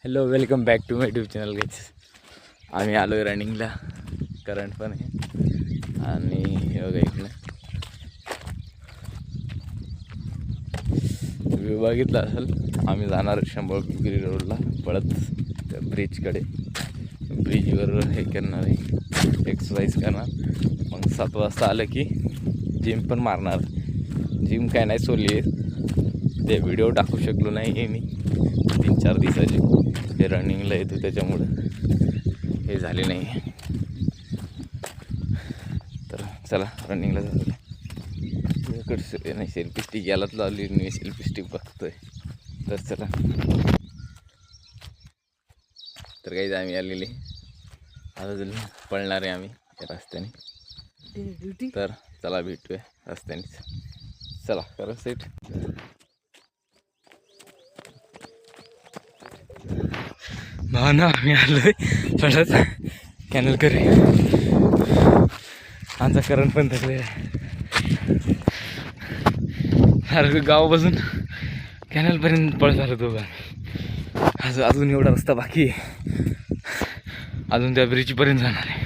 Hello, welcome back to my YouTube channel guys. आम्ही आलो आहे रनिंगला. करंट पण आहे आणि हे बघा इकडं तुम्ही बघितलं असेल, आम्ही जाणार 100 रोडला पळत त्या ब्रिजकडे. ब्रिजवर हे करणार आहे, एक्सरसाइज करणार. मग 7 वाजता आलं की जिम पण मारणार. जिम काय नाही सोडली आहे, ते व्हिडिओ टाकू शकलो नाही आहे मी 3-4 दिवसाचे. हे रनिंगला येतो त्याच्यामुळं हे झाले नाही. तर चला रनिंगला जातो. इकडे नाही सेल्फी स्टिक यालाच लावली, मी सेल्फी स्टिक बघतोय. तर चला, तर काही आम्ही आलेले आता पळणार आहे आम्ही त्या रस्त्याने. तर चला भेटूया रस्त्यानेच. चला करा सेट. भावना आम्ही आलोय पडत कॅनल करे. आमचा करण पण थकले गावापासून कॅनलपर्यंत पळत आलो दोघं. अजून एवढा रस्ता बाकी आहे, अजून त्या ब्रिजपर्यंत जाणार आहे.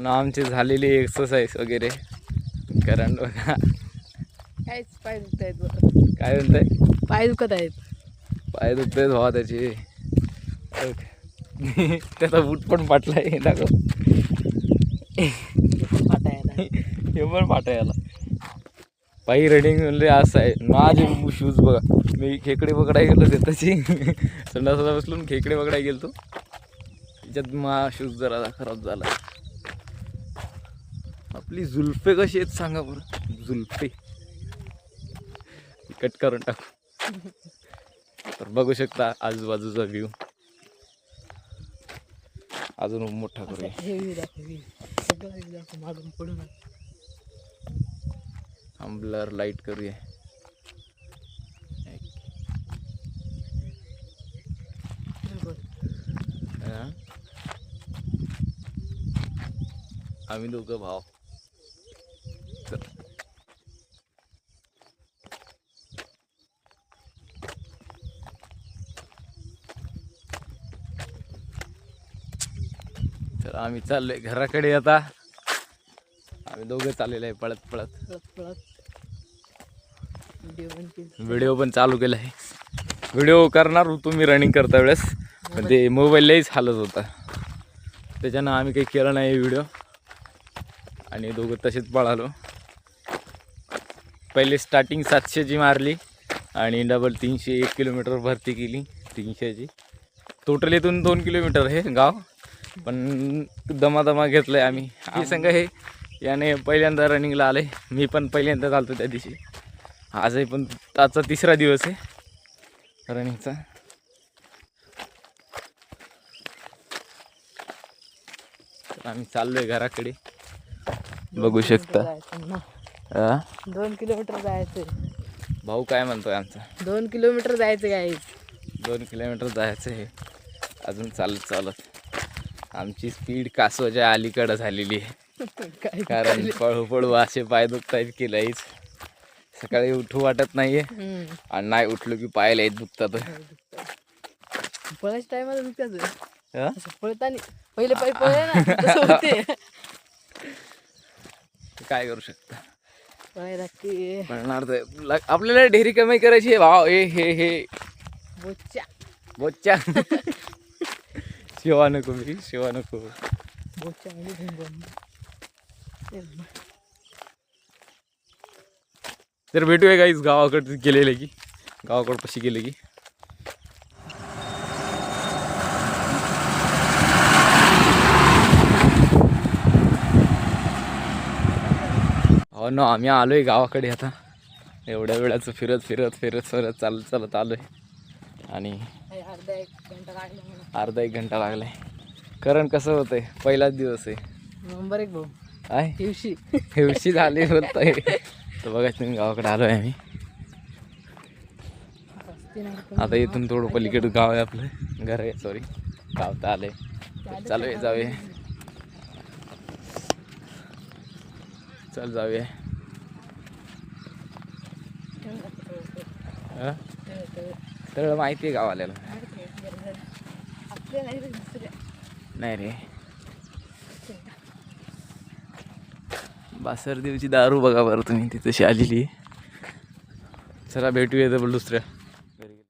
आमची झालेली एक्सरसाइज वगैरे करंट बघा. काहीच पाय दुखत आहेत. काय म्हणताय? पाय दुखत आहेत. पाय दुखतायत भावा त्याची. त्याचा बूट पण फाटलाय. दाखव, हे पण फाटायला. पायी रनिंग म्हणजे असं आहे. माझे शूज बघा, मी खेकडे पकडाय गेलो त्याची संडासाला बसलून खेकडे पकडाय गेलो. त्याच्यात मा शूज जरा खराब झाला. आपली जुल्फे कशी आहेत सांगा बरं. जुल्फे कट करून टाकू. तर बघू शकता आजूबाजूचा व्ह्यू. अजून मोठा करूया. ब्लर लाईट करूया. आम्ही दोघं भाव. तर आम्ही चाललोय घराकडे. आता आम्ही दोघं चाललेलो आहे पळत पळत. व्हिडिओ पण चालू केला आहे. व्हिडिओ करणार होतो मी रनिंग करता वेळेस, पण ते मोबाईल लईच हालत होता, त्याच्यानं आम्ही काही केलं नाही व्हिडिओ. आणि दोघं तसेच पळालो. पहिले स्टार्टिंग 700ची मारली आणि डबल 301 किलोमीटर भरती केली. 300ची टोटल इथून 2 किलोमीटर हे गाव, पण दमादमा घेतलं आहे आम्ही. हे संघ हे याने पहिल्यांदा रनिंगला आले. मी पण पहिल्यांदा चालतो त्या दिवशी. आजही पण आजचा 3रा दिवस आहे रनिंगचा. आम्ही चाललोय घराकडे, बघू शकता. 2 किलोमीटर जायचं. भाऊ काय म्हणतोय आमचा? 2 किलोमीटर जायचं काय? 2 किलोमीटर जायचं आहे अजून चालत आमची स्पीड कासवाच्या अलीकडं झालेली आहे. काय कारण पळू पळू असे पाय दुखतायत की लईच. सकाळी उठू वाटत नाहीये आणि नाही उठलो की पाय लईच दुखतात. पळायच्या टायमाला दुखतात हा? पळताना पहिले पाय पळले ना तसं होते. काय करू शकता, पाय लागते पळणार तर आपल्याला ढेरी कमी करायची आहे भाव. हे बोच्या बोच्च्या शिवा नको मी शिवा नको. बोच्या म्हणजे भुंबम. तर भेटूया काहीच गावाकडे गेलेले की गावाकडे कशी गेले की. हो ना, आम्ही आलोय गावाकडे आता. एवढ्या वेळाचं फिरत फिरत फिरत फिरत चालत आलोय आणि अर्धा एक घंटा लागला मला. अर्धा एक घंटा लागलाय. कारण कसं होतंय, पहिलाच दिवस आहे. नंबर एक भाऊ काय दिवशी दिवशी झाली बोलतोय. तर बघा तुम्ही गावाकडे आलोय आम्ही. आता इथून थोडं पलीकडे गाव आहे, आपलं घर आहे. सॉरी, गाव तर आलंय. चालू आहे, जाऊया. चल जाऊया. तर माहिती आहे गावाल्याला. नाही रे, बासरदेवची दारू बघा बरं तुम्ही, ती तशी आलेली. चला भेटूया तर दुसऱ्या